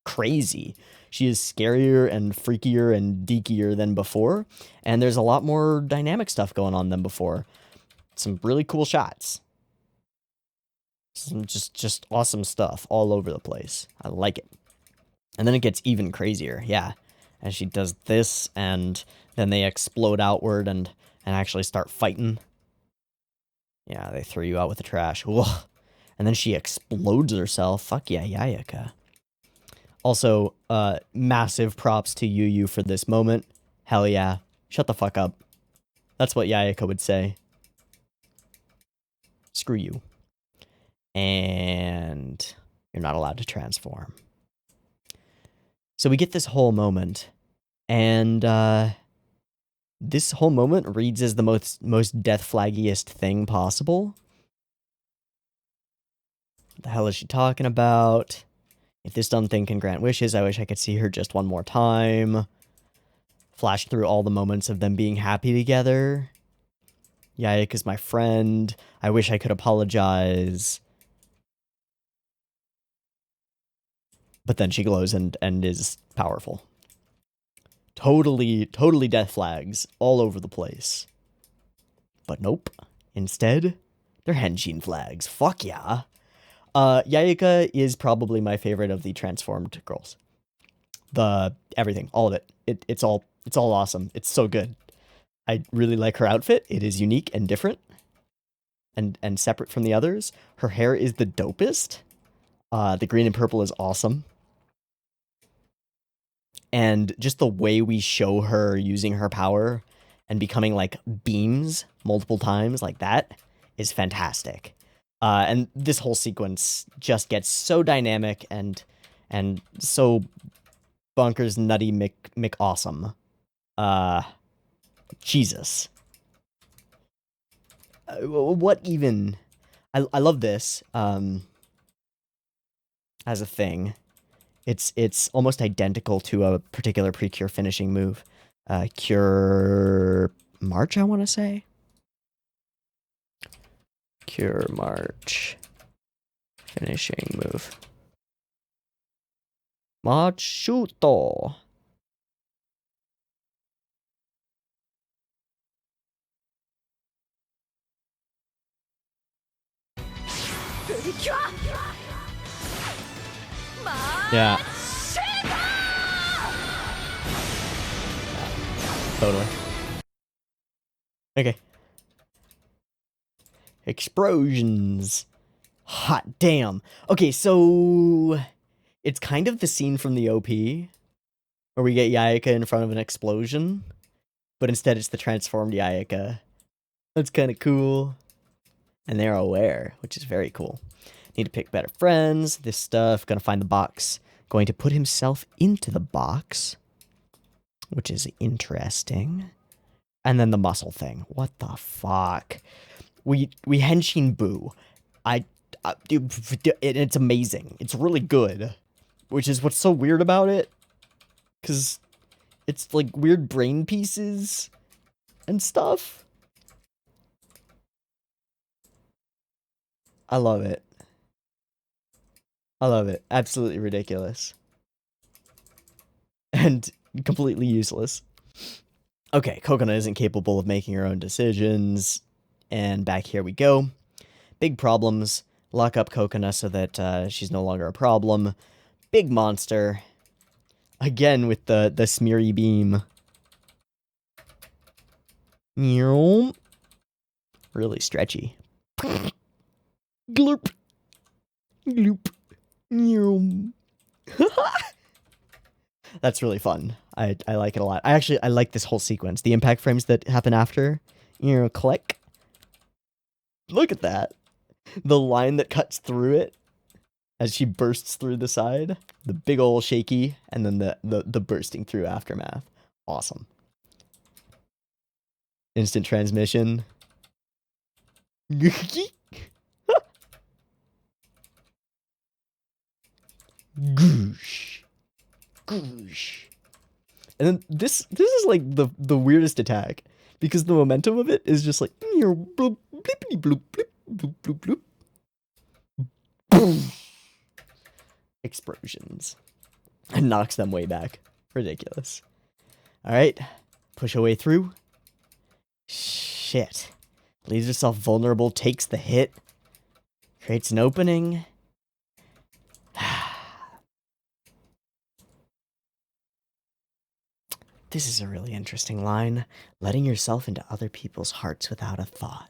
crazy. She is scarier and freakier and deakier than before, and there's a lot more dynamic stuff going on than before. Some really cool shots. Some just awesome stuff all over the place. I like it. And then it gets even crazier, yeah. As she does this, and then they explode outward and actually start fighting. Yeah, they throw you out with the trash. Ugh. And then she explodes herself. Fuck yeah, Yayaka. Also, massive props to Yu for this moment. Hell yeah. Shut the fuck up. That's what Yayaka would say. Screw you. And you're not allowed to transform. So we get this whole moment, and this whole moment reads as the most death flaggiest thing possible. What the hell is she talking about? If this dumb thing can grant wishes, I wish I could see her just one more time. Flash through all the moments of them being happy together. Yayaka's my friend. I wish I could apologize. But then she glows and is powerful. Totally death flags all over the place. But nope. Instead, they're henshin flags. Fuck yeah. Yayaka is probably my favorite of the transformed girls. Everything, all of it. It's all awesome. It's so good. I really like her outfit. It is unique and different and separate from the others. Her hair is the dopest. The green and purple is awesome. And just the way we show her using her power and becoming like beams multiple times like that is fantastic. And this whole sequence just gets so dynamic and so bonkers nutty awesome. Jesus. What even? I love this as a thing. It's almost identical to a particular Precure finishing move. Cure March, I want to say. Cure March finishing move. Machuto. Yeah. Totally. Okay. Explosions. Hot damn. Okay, so it's kind of the scene from the OP where we get Yayaka in front of an explosion, but instead it's the transformed Yayaka. That's kind of cool. And they're aware, which is very cool. Need to pick better friends, this stuff, gonna find the box. Going to put himself into the box, which is interesting. And then the muscle thing. What the fuck? We henshin boo. It's amazing. It's really good, which is what's so weird about it, because it's like weird brain pieces and stuff. I love it. I love it. Absolutely ridiculous. And completely useless. Okay, Coconut isn't capable of making her own decisions. And back here we go. Big problems. Lock up Coconut so that she's no longer a problem. Big monster. Again with the smeary beam. Meow. Really stretchy. Glurp. Gloop. Meow. That's really fun. I like it a lot. I like this whole sequence. The impact frames that happen after. Click. Look at that. The line that cuts through it as she bursts through the side. The big ol' shaky, and then the bursting through aftermath. Awesome. Instant transmission. Goosh. Goosh. And then this is like the weirdest attack, because the momentum of it is just like bloop, blippity bloop, blip, bloop, bloop, bloop. Boom. Explosions. And knocks them way back. Ridiculous. Alright. Push our way through. Shit. Leaves herself vulnerable, takes the hit. Creates an opening. This is a really interesting line. Letting yourself into other people's hearts without a thought.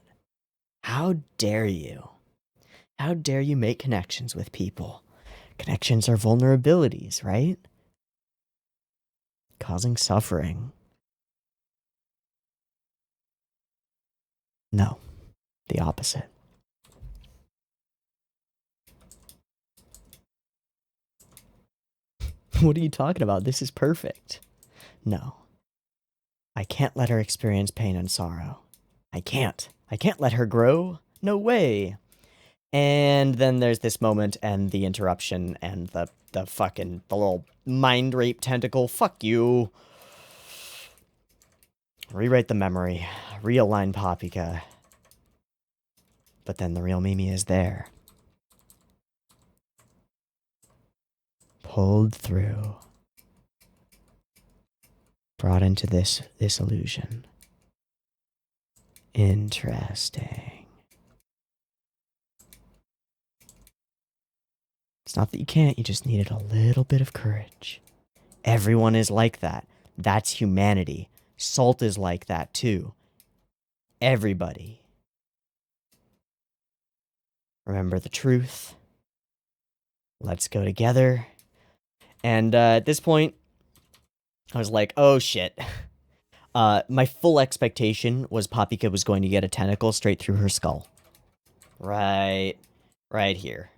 How dare you? How dare you make connections with people? Connections are vulnerabilities, right? Causing suffering. No, the opposite. What are you talking about? This is perfect. No. I can't let her experience pain and sorrow. I can't. I can't let her grow. No way. And then there's this moment and the interruption and the little mind rape tentacle. Fuck you. Rewrite the memory. Realign Papika. But then the real Mimi is there. Pulled through. Brought into this illusion. Interesting. It's not that you can't, you just needed a little bit of courage. Everyone is like that. That's humanity. Salt is like that too. Everybody. Remember the truth. Let's go together. And at this point, I was like, oh shit. My full expectation was Papika was going to get a tentacle straight through her skull. Right here.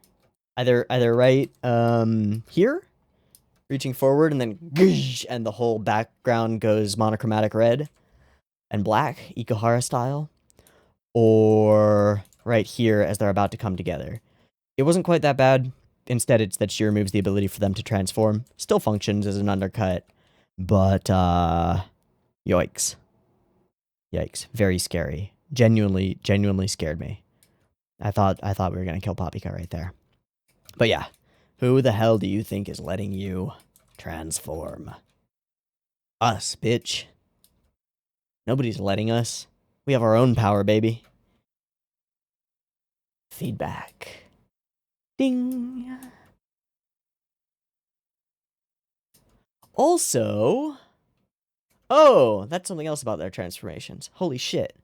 Either right here, reaching forward, and then and the whole background goes monochromatic red and black, Ikuhara style, or right here as they're about to come together. It wasn't quite that bad. Instead, it's that she removes the ability for them to transform. Still functions as an undercut, but yikes. Yikes. Very scary. Genuinely scared me. I thought we were gonna kill Papika right there. But yeah, who the hell do you think is letting you transform? Us, bitch. Nobody's letting us. We have our own power, baby. Feedback. Ding. Also, oh, that's something else about their transformations. Holy shit.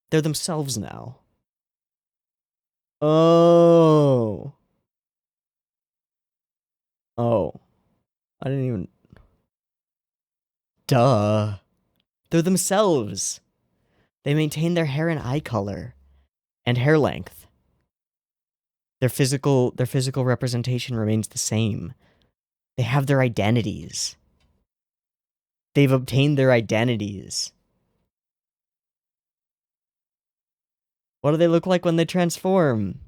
They're themselves now. Oh. Oh. I didn't even... Duh. They're themselves. They maintain their hair and eye color. And hair length. Their physical representation remains the same. They have their identities. They've obtained their identities. What do they look like when they transform?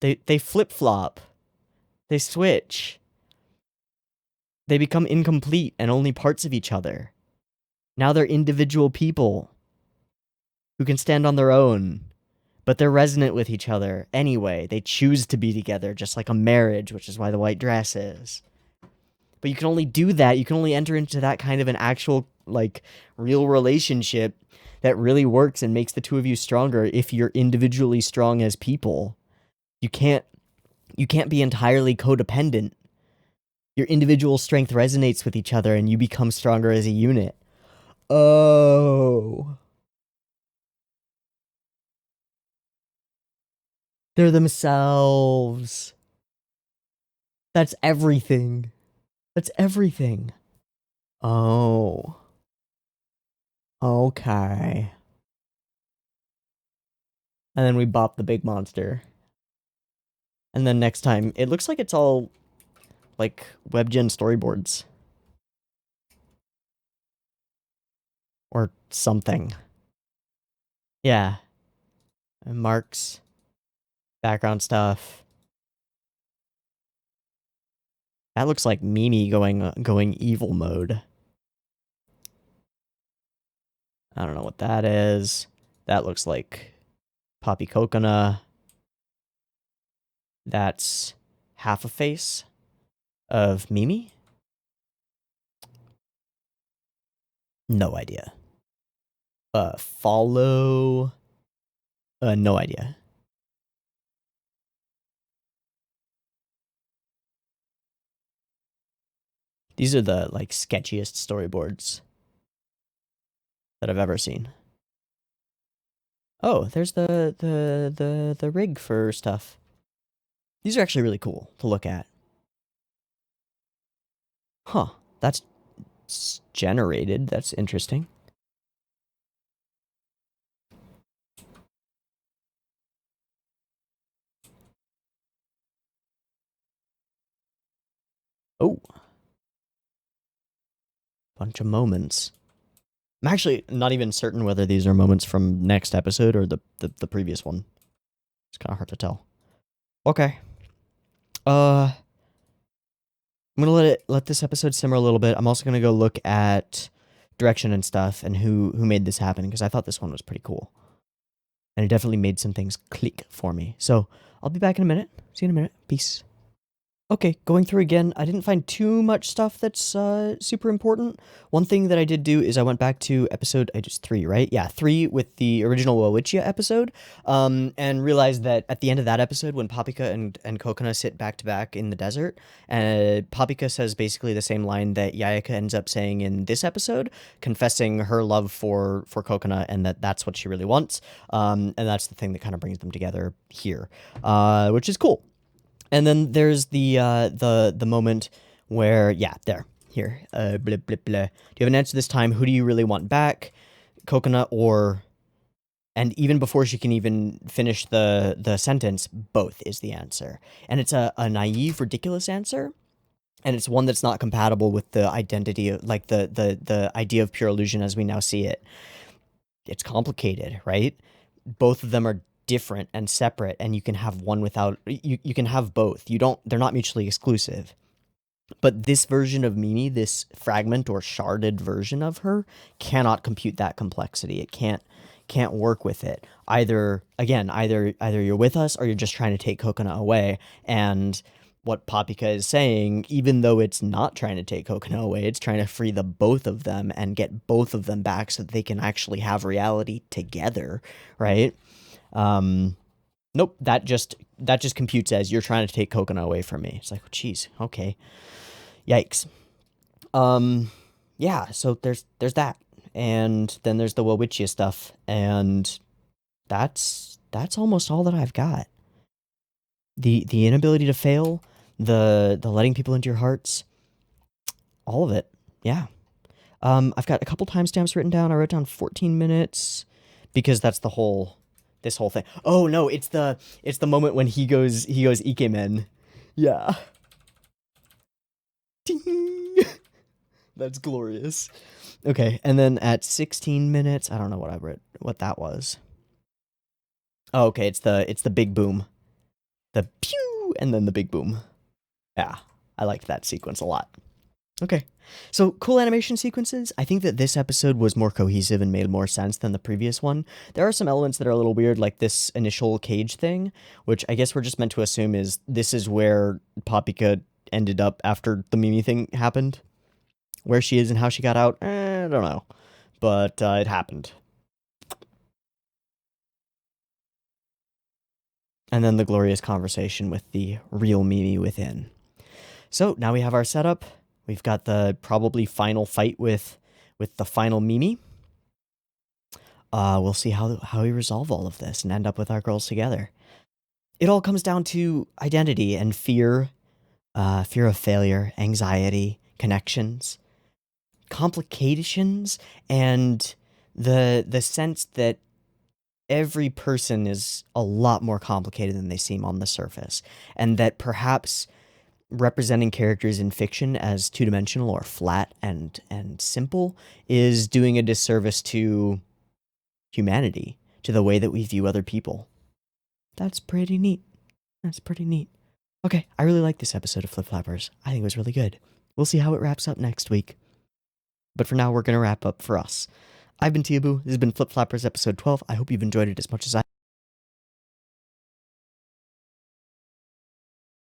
They flip-flop. They switch. They become incomplete and only parts of each other. Now they're individual people who can stand on their own, but they're resonant with each other anyway. They choose to be together, just like a marriage, which is why the white dress is. But you can only do that. You can only enter into that kind of an actual, like, real relationship that really works and makes the two of you stronger if you're individually strong as people. You can't be entirely codependent. Your individual strength resonates with each other and you become stronger as a unit. Oh. They're themselves. That's everything. That's everything. Oh. Okay. And then we bop the big monster. And then next time, it looks like it's all, like, WebGen storyboards. Or something. Yeah. And marks. Background stuff. That looks like Mimi going evil mode. I don't know what that is. That looks like Poppy Coconut. That's half a face of Mimi. No idea. Follow. No idea. These are the, like, sketchiest storyboards that I've ever seen. Oh, there's the rig for stuff. These are actually really cool to look at. Huh, that's generated. That's interesting. Oh, bunch of moments. I'm actually not even certain whether these are moments from next episode or the previous one. It's kind of hard to tell. Okay. I'm gonna let this episode simmer a little bit. I'm also gonna go look at direction and stuff and who made this happen, because I thought this one was pretty cool. And it definitely made some things click for me. So I'll be back in a minute. See you in a minute. Peace. Okay, going through again, I didn't find too much stuff that's super important. One thing that I did do is I went back to episode, I just 3, right? Yeah, 3 with the original Wawichia episode, and realized that at the end of that episode, when Papika and Kokona sit back to back in the desert, Papika says basically the same line that Yayaka ends up saying in this episode, confessing her love for Kokona and that's what she really wants, and that's the thing that kind of brings them together here, which is cool. And then there's the moment where, yeah, here, blah, blah, blah. Do you have an answer this time? Who do you really want back? Coconut or... And even before she can even finish the sentence, both is the answer. And it's a naive, ridiculous answer. And it's one that's not compatible with the identity, of, like the idea of pure illusion as we now see it. It's complicated, right? Both of them are different and separate, and you can have one without you can have both. They're not mutually exclusive. But this version of Mimi, this fragment or sharded version of her, cannot compute that complexity. It can't work with it. Either you're with us or you're just trying to take Coconut away. And what Papika is saying, even though it's not trying to take Coconut away, it's trying to free the both of them and get both of them back so that they can actually have reality together, right? Nope, that just computes as you're trying to take Coconut away from me. It's like, geez, okay. Yikes. Yeah, so there's that. And then there's the Wawichia stuff, and that's almost all that I've got. The inability to fail, the letting people into your hearts, all of it. Yeah. I've got a couple timestamps written down. I wrote down 14 minutes because that's this whole thing. Oh no, it's the moment when he goes Ikemen. Yeah. Ding! That's glorious. Okay, and then at 16 minutes, I don't know what that was. Oh, okay, it's the big boom. The pew and then the big boom. Yeah, I liked that sequence a lot. Okay, so cool animation sequences. I think that this episode was more cohesive and made more sense than the previous one. There are some elements that are a little weird, like this initial cage thing, which I guess we're just meant to assume this is where Papika ended up after the Mimi thing happened. Where she is and how she got out, I don't know. But it happened. And then the glorious conversation with the real Mimi within. So now we have our setup. We've got the probably final fight with the final Mimi. We'll see how we resolve all of this and end up with our girls together. It all comes down to identity and fear, fear of failure, anxiety, connections, complications, and the sense that every person is a lot more complicated than they seem on the surface, and that perhaps representing characters in fiction as two-dimensional or flat and simple is doing a disservice to humanity, to the way that we view other people. That's pretty neat. That's pretty neat. Okay, I really like this episode of Flip Flappers. I think it was really good. We'll see how it wraps up next week. But for now, we're going to wrap up for us. I've been Teeaboo. This has been Flip Flappers episode 12. I hope you've enjoyed it as much as I